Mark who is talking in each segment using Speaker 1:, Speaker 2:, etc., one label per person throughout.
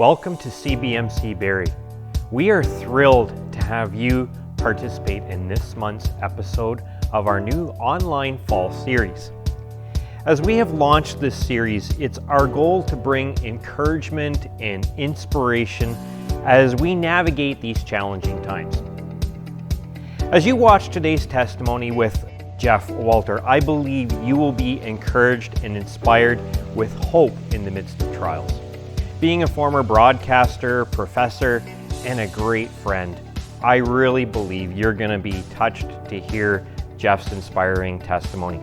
Speaker 1: Welcome to CBMC Barrie. We are thrilled to have you participate in this month's episode of our new online fall series. As we have launched this series, it's our goal to bring encouragement and inspiration as we navigate these challenging times. As you watch today's testimony with Jeff Walther, I believe you will be encouraged and inspired with hope in the midst of trials. Being a former broadcaster, professor, and a great friend, I really believe you're going to be touched to hear Jeff's inspiring testimony.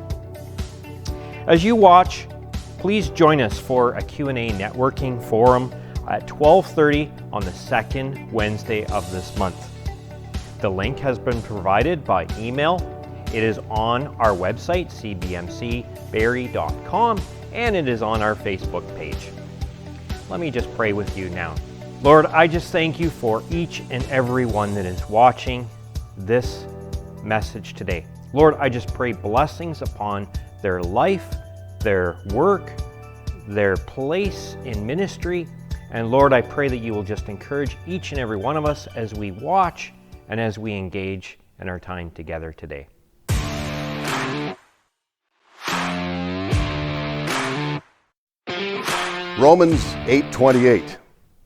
Speaker 1: As you watch, please join us for a Q&A networking forum at 12:30 on the second Wednesday of this month. The link has been provided by email. It is on our website, cbmcbarrie.com, and it is on our Facebook page. Let me just pray with you now. Lord, I just thank you for each and every one that is watching this message today. Lord, I just pray blessings upon their life, their work, their place in ministry. And Lord, I pray that you will just encourage each and every one of us as we watch and as we engage in our time together today.
Speaker 2: Romans 8:28,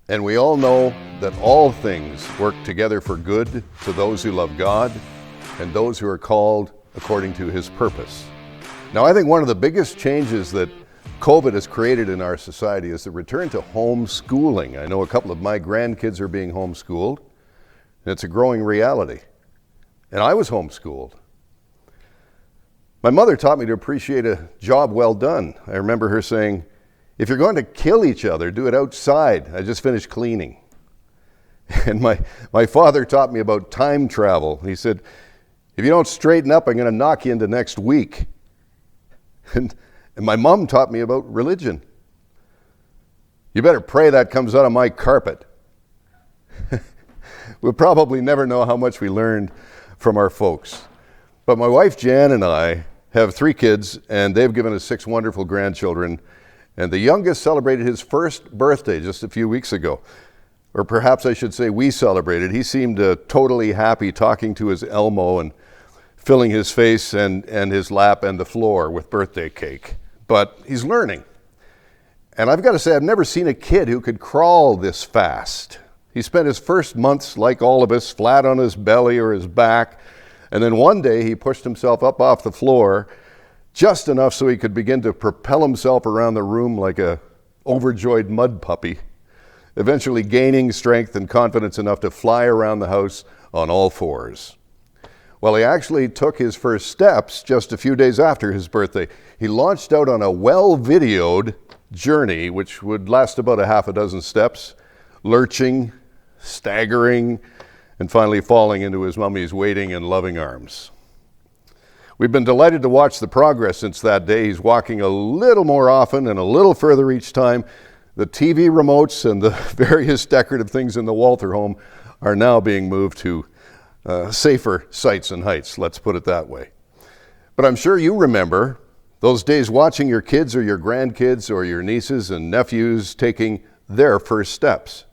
Speaker 2: and we all know that all things work together for good to those who love God and those who are called according to his purpose. Now, I think one of the biggest changes that COVID has created in our society is the return to homeschooling. I know a couple of my grandkids are being homeschooled, and it's a growing reality. And I was homeschooled. My mother taught me to appreciate a job well done. I remember her saying, "If you're going to kill each other, do it outside." I just finished cleaning. And my father taught me about time travel. He said, "If you don't straighten up, I'm going to knock you into next week." And my mom taught me about religion. "You better pray that comes out of my carpet." We'll probably never know how much we learned from our folks. But my wife Jan and I have 3 kids, and they've given us 6 wonderful grandchildren. And the youngest celebrated his first birthday just a few weeks ago. Or perhaps I should say we celebrated. He seemed totally happy talking to his Elmo and filling his face and his lap and the floor with birthday cake. But he's learning. And I've got to say, I've never seen a kid who could crawl this fast. He spent his first months, like all of us, flat on his belly or his back. And then one day he pushed himself up off the floor just enough so he could begin to propel himself around the room like a overjoyed mud puppy, eventually gaining strength and confidence enough to fly around the house on all 4s. Well, he actually took his first steps just a few days after his birthday. He launched out on a well-videoed journey, which would last about a half a dozen steps, lurching, staggering, and finally falling into his mummy's waiting and loving arms. We've been delighted to watch the progress since that day. He's walking a little more often and a little further each time. The TV remotes and the various decorative things in the Walther home are now being moved to safer sites and heights, let's put it that way. But I'm sure you remember those days watching your kids or your grandkids or your nieces and nephews taking their first steps.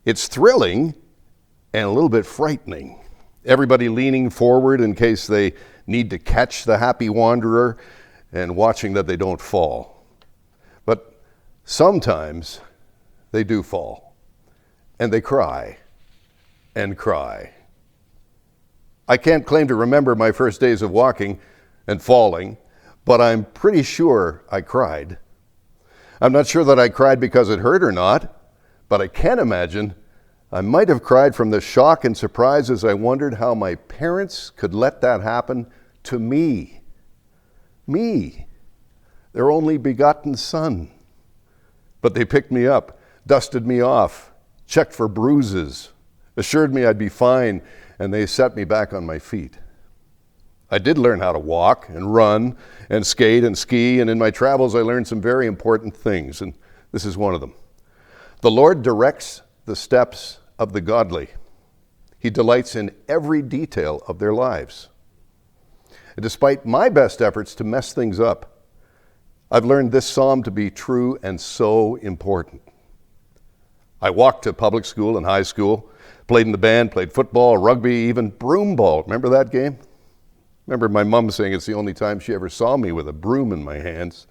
Speaker 2: It's thrilling and a little bit frightening. Everybody leaning forward in case they need to catch the happy wanderer and watching that they don't fall. But sometimes they do fall, and they cry and cry. I can't claim to remember my first days of walking and falling, but I'm pretty sure I cried. I'm not sure that I cried because it hurt or not, but I can imagine I might have cried from the shock and surprise as I wondered how my parents could let that happen to me. Me, their only begotten son. But they picked me up, dusted me off, checked for bruises, assured me I'd be fine, and they set me back on my feet. I did learn how to walk and run and skate and ski, and in my travels I learned some very important things, and this is one of them. The Lord directs the steps of the godly. He delights in every detail of their lives. And despite my best efforts to mess things up, I've learned this psalm to be true and so important. I walked to public school and high school, played in the band, played football, rugby, even broom ball. Remember that game? Remember my mom saying it's the only time she ever saw me with a broom in my hands.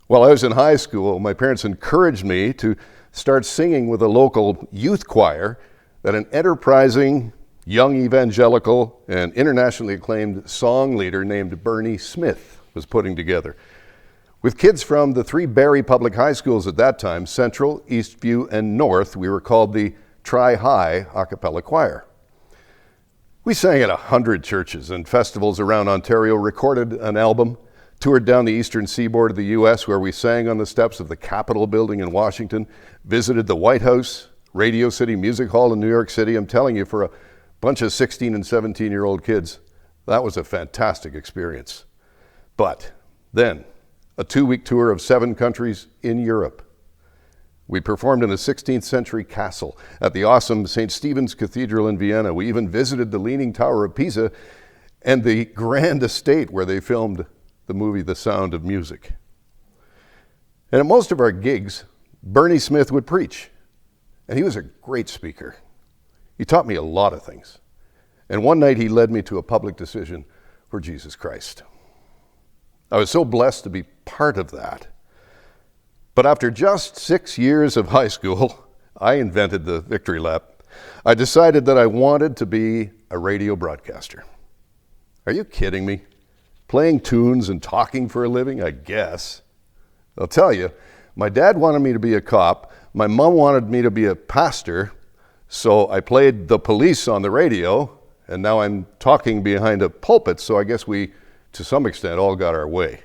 Speaker 2: While I was in high school, my parents encouraged me to start singing with a local youth choir that an enterprising, young evangelical, and internationally acclaimed song leader named Bernie Smith was putting together. With kids from the 3 Barrie public high schools at that time, Central, Eastview, and North, we were called the Tri-High a cappella choir. We sang at 100 churches and festivals around Ontario, recorded an album, toured down the eastern seaboard of the U.S., where we sang on the steps of the Capitol building in Washington, visited the White House, Radio City Music Hall in New York City. I'm telling you, for a bunch of 16 and 17-year-old kids, that was a fantastic experience. But then, a 2-week tour of 7 countries in Europe. We performed in a 16th century castle at the awesome St. Stephen's Cathedral in Vienna. We even visited the Leaning Tower of Pisa and the grand estate where they filmed the movie The Sound of Music. And at most of our gigs, Bernie Smith would preach. And he was a great speaker. He taught me a lot of things. And one night he led me to a public decision for Jesus Christ. I was so blessed to be part of that. But after just 6 years of high school, I invented the victory lap. I decided that I wanted to be a radio broadcaster. Are you kidding me? Playing tunes and talking for a living, I guess. I'll tell you, my dad wanted me to be a cop. My mom wanted me to be a pastor. So I played the police on the radio, and now I'm talking behind a pulpit, so I guess we, to some extent, all got our way.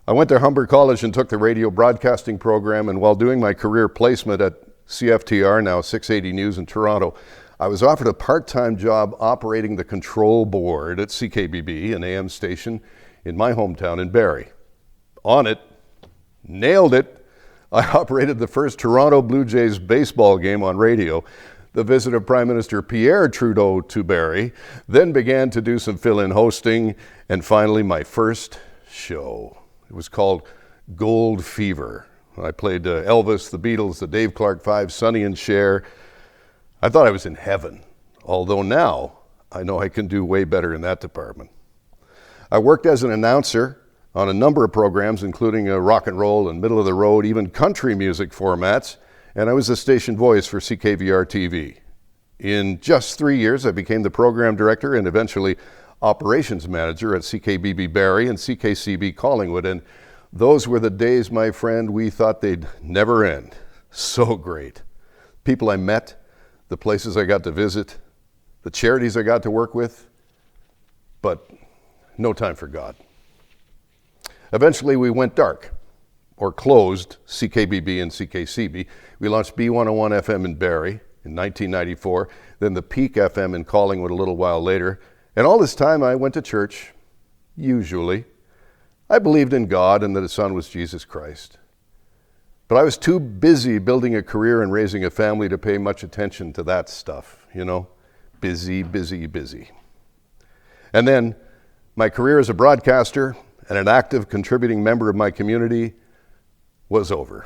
Speaker 2: I went to Humber College and took the radio broadcasting program, and while doing my career placement at CFTR, now 680 News in Toronto, I was offered a part-time job operating the control board at CKBB, an AM station in my hometown in Barrie. On it, nailed it, I operated the first Toronto Blue Jays baseball game on radio, the visit of Prime Minister Pierre Trudeau to Barrie, then began to do some fill-in hosting, and finally my first show. It was called Gold Fever. I played Elvis, the Beatles, the Dave Clark Five, Sonny and Cher. I thought I was in heaven, although now I know I can do way better in that department. I worked as an announcer on a number of programs, including rock and roll and middle of the road, even country music formats, and I was the station voice for CKVR TV. In just 3 years, I became the program director and eventually operations manager at CKBB Barrie and CKCB Collingwood, and those were the days, my friend, we thought they'd never end. So great. People I met, the places I got to visit, the charities I got to work with, but no time for God. Eventually we went dark, or closed CKBB and CKCB. We launched B101 FM in Barrie in 1994, then the Peak FM in Collingwood a little while later. And all this time I went to church, usually. I believed in God and that His Son was Jesus Christ. But I was too busy building a career and raising a family to pay much attention to that stuff, you know? Busy, busy, busy. And then my career as a broadcaster and an active contributing member of my community was over.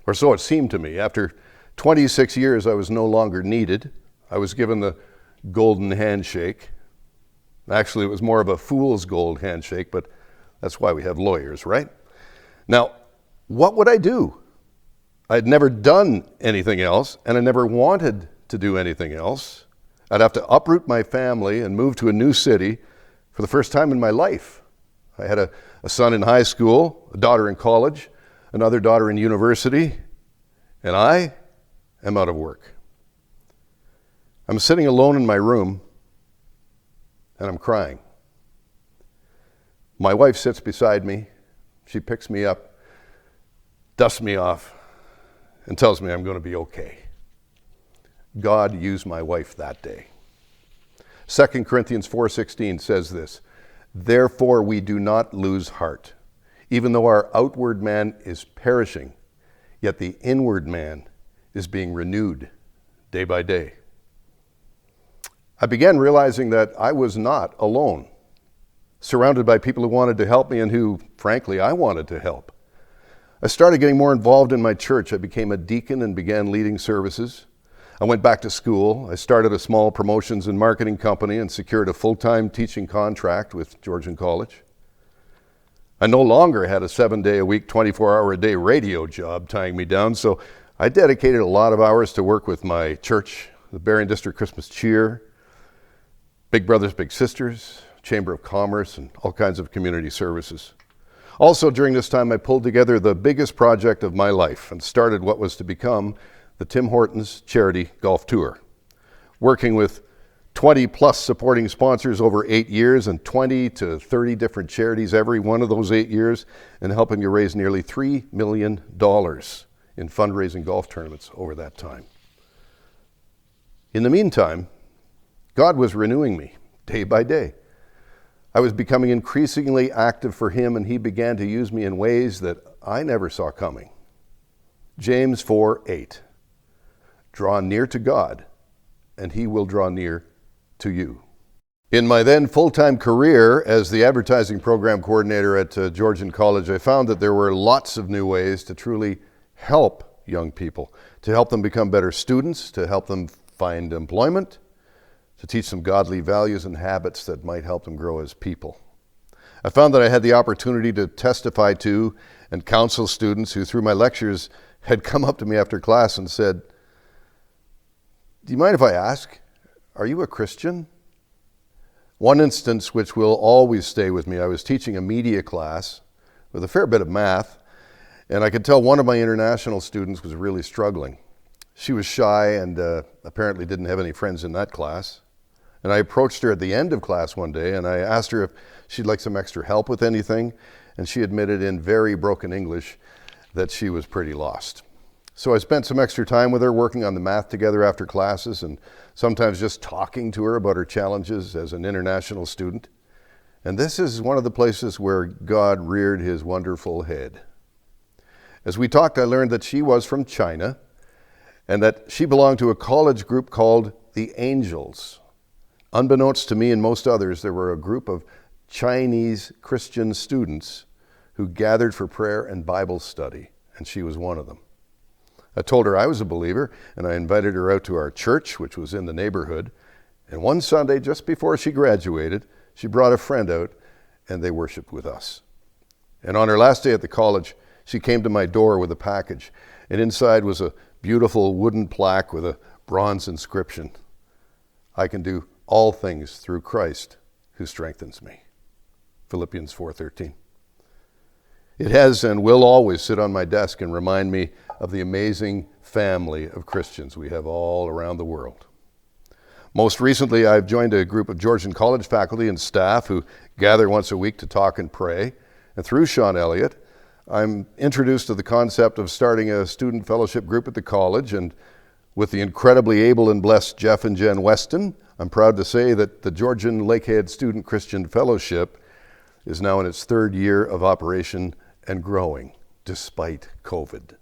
Speaker 2: Or so it seemed to me. After 26 years, I was no longer needed. I was given the golden handshake. Actually, it was more of a fool's gold handshake, but that's why we have lawyers, right? Now, what would I do? I'd never done anything else, and I never wanted to do anything else. I'd have to uproot my family and move to a new city for the first time in my life. I had a son in high school, a daughter in college, another daughter in university, and I am out of work. I'm sitting alone in my room, and I'm crying. My wife sits beside me. She picks me up, dusts me off, and tells me I'm going to be okay. God used my wife that day. 2 Corinthians 4:16 says this, "Therefore we do not lose heart. Even though our outward man is perishing, yet the inward man is being renewed day by day." I began realizing that I was not alone, surrounded by people who wanted to help me and who, frankly, I wanted to help. I started getting more involved in my church. I became a deacon and began leading services. I went back to school. I started a small promotions and marketing company and secured a full-time teaching contract with Georgian College. I no longer had a 7-day-a-week, 24-hour-a-day radio job tying me down, so I dedicated a lot of hours to work with my church, the Barrie District Christmas Cheer, Big Brothers Big Sisters, Chamber of Commerce, and all kinds of community services. Also, during this time, I pulled together the biggest project of my life and started what was to become the Tim Hortons Charity Golf Tour, working with 20 plus supporting sponsors over 8 years and 20 to 30 different charities every one of those 8 years, and helping to raise nearly $3 million in fundraising golf tournaments over that time. In the meantime, God was renewing me day by day. I was becoming increasingly active for Him, and He began to use me in ways that I never saw coming. James 4:8. Draw near to God, and He will draw near to you. In my then full-time career as the advertising program coordinator at Georgian College, I found that there were lots of new ways to truly help young people, to help them become better students, to help them find employment, to teach them godly values and habits that might help them grow as people. I found that I had the opportunity to testify to and counsel students who, through my lectures, had come up to me after class and said, "Do you mind if I ask, are you a Christian?" One instance which will always stay with me, I was teaching a media class with a fair bit of math, and I could tell one of my international students was really struggling. She was shy and apparently didn't have any friends in that class. And I approached her at the end of class one day and I asked her if she'd like some extra help with anything, and she admitted in very broken English that she was pretty lost. So I spent some extra time with her working on the math together after classes, and sometimes just talking to her about her challenges as an international student. And this is one of the places where God reared His wonderful head. As we talked, I learned that she was from China and that she belonged to a college group called the Angels. Unbeknownst to me and most others, there were a group of Chinese Christian students who gathered for prayer and Bible study, and she was one of them. I told her I was a believer, and I invited her out to our church, which was in the neighborhood. And one Sunday, just before she graduated, she brought a friend out, and they worshiped with us. And on her last day at the college, she came to my door with a package, and inside was a beautiful wooden plaque with a bronze inscription: "I can do all things through Christ who strengthens me." Philippians 4:13. It has and will always sit on my desk and remind me of the amazing family of Christians we have all around the world. Most recently, I've joined a group of Georgian College faculty and staff who gather once a week to talk and pray. And through Sean Elliott, I'm introduced to the concept of starting a student fellowship group at the college, and with the incredibly able and blessed Jeff and Jen Weston, I'm proud to say that the Georgian Lakehead Student Christian Fellowship is now in its 3rd year of operation and growing, despite COVID.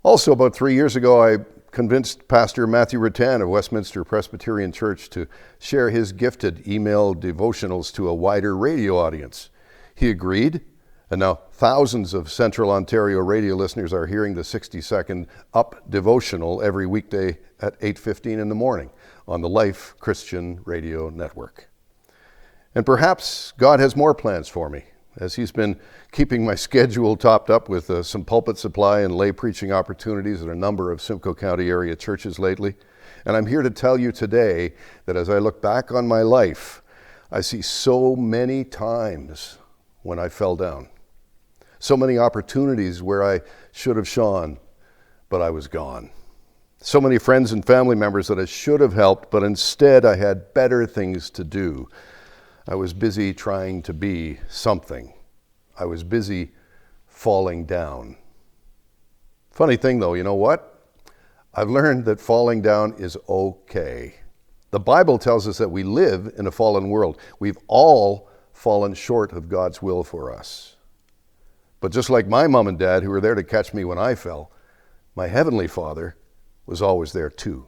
Speaker 2: Also, about 3 years ago, I convinced Pastor Matthew Rattan of Westminster Presbyterian Church to share his gifted email devotionals to a wider radio audience. He agreed, and now thousands of Central Ontario radio listeners are hearing the 60-second Up devotional every weekday at 8:15 in the morning on the Life Christian Radio Network. And perhaps God has more plans for me, as He's been keeping my schedule topped up with some pulpit supply and lay preaching opportunities at a number of Simcoe County area churches lately. And I'm here to tell you today that as I look back on my life, I see so many times when I fell down. So many opportunities where I should have shone, but I was gone. So many friends and family members that I should have helped, but instead I had better things to do. I was busy trying to be something. I was busy falling down. Funny thing though, you know what? I've learned that falling down is okay. The Bible tells us that we live in a fallen world. We've all fallen short of God's will for us. But just like my mom and dad, who were there to catch me when I fell, my Heavenly Father was always there too.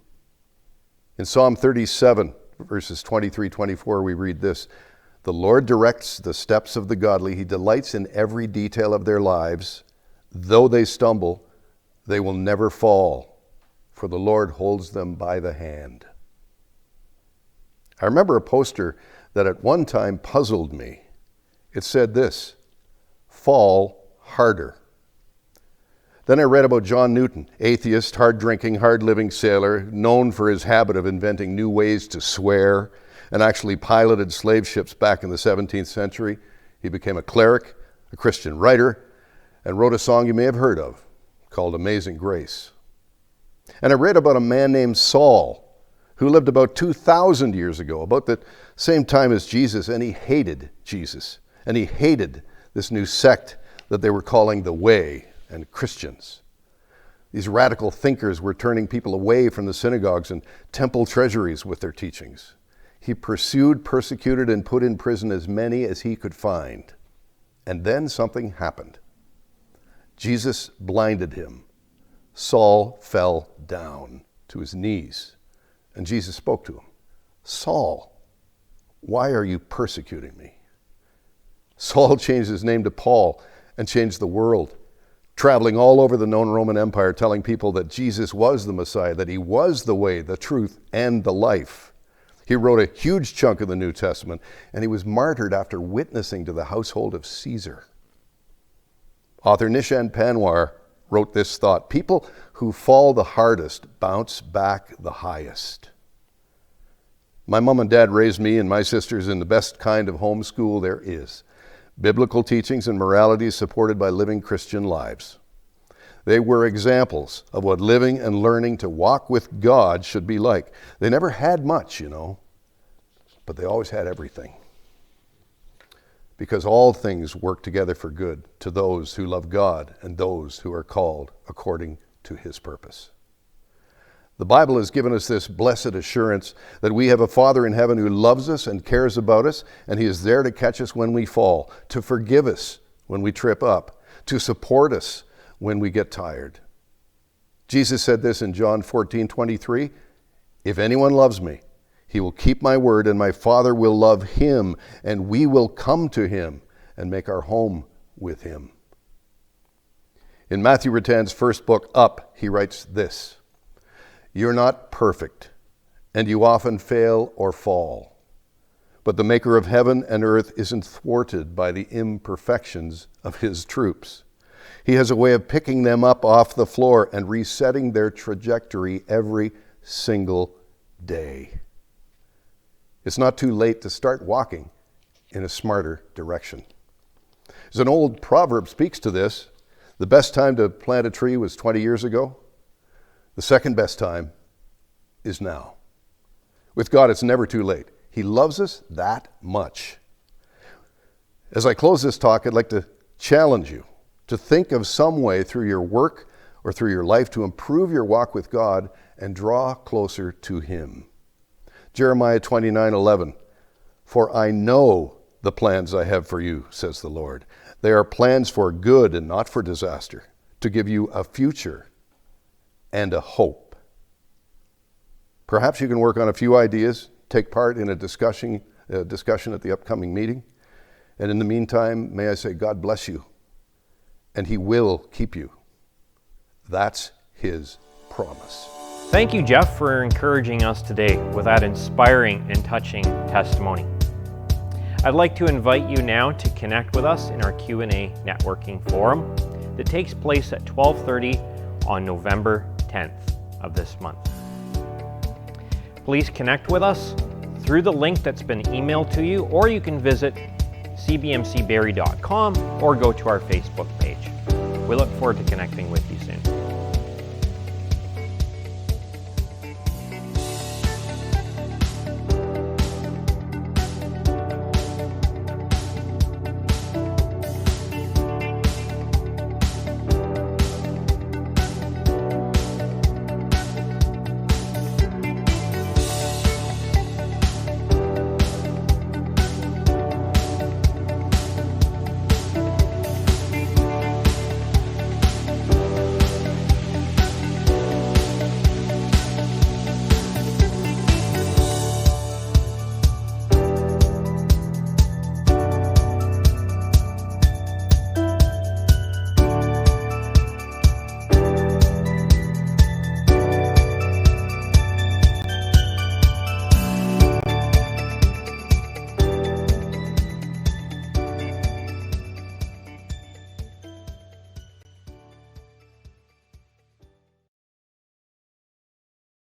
Speaker 2: In Psalm 37, verses 23-24, we read this: "The Lord directs the steps of the godly. He delights in every detail of their lives. Though they stumble, they will never fall, for the Lord holds them by the hand. I remember a poster that at one time puzzled me. It said this, "Fall harder." Then I read about John Newton, atheist, hard-drinking, hard-living sailor, known for his habit of inventing new ways to swear, and actually piloted slave ships back in the 17th century. He became a cleric, a Christian writer, and wrote a song you may have heard of called Amazing Grace. And I read about a man named Saul, who lived about 2,000 years ago, about the same time as Jesus, and he hated Jesus. And he hated this new sect that they were calling the Way and Christians. These radical thinkers were turning people away from the synagogues and temple treasuries with their teachings. He pursued, persecuted, and put in prison as many as he could find. And then something happened. Jesus blinded him. Saul fell down to his knees. And Jesus spoke to him. "Saul, why are you persecuting me?" Saul changed his name to Paul and changed the world, traveling all over the known Roman Empire, telling people that Jesus was the Messiah, that he was the way, the truth, and the life. He wrote a huge chunk of the New Testament, and he was martyred after witnessing to the household of Caesar. Author Nishan Panwar wrote this thought: people who fall the hardest bounce back the highest. My mom and dad raised me and my sisters in the best kind of homeschool there is. Biblical teachings and morality supported by living Christian lives. They were examples of what living and learning to walk with God should be like. They never had much, but they always had everything. Because all things work together for good to those who love God and those who are called according to his purpose. The Bible has given us this blessed assurance that we have a Father in heaven who loves us and cares about us, and he is there to catch us when we fall, to forgive us when we trip up, to support us when we get tired. Jesus said this in John 14:23, "If anyone loves me, he will keep my word, and my Father will love him, and we will come to him and make our home with him." In Matthew Rattan's first book, Up, he writes this: "You're not perfect, and you often fail or fall. But the maker of heaven and earth isn't thwarted by the imperfections of his troops. He has a way of picking them up off the floor and resetting their trajectory every single day. It's not too late to start walking in a smarter direction." As an old proverb speaks to this, the best time to plant a tree was 20 years ago. The second best time is now. With God, it's never too late. He loves us that much. As I close this talk, I'd like to challenge you to think of some way through your work or through your life to improve your walk with God and draw closer to him. Jeremiah 29:11, "For I know the plans I have for you, says the Lord. They are plans for good and not for disaster, to give you a future and a hope." Perhaps you can work on a few ideas, take part in a discussion at the upcoming meeting. And in the meantime, may I say, God bless you, and he will keep you. That's his promise.
Speaker 1: Thank you, Jeff, for encouraging us today with that inspiring and touching testimony. I'd like to invite you now to connect with us in our Q&A networking forum that takes place at 12:30 on November 10th of this month. Please connect with us through the link that's been emailed to you, or you can visit cbmcbarrie.com or go to our Facebook page. We look forward to connecting with you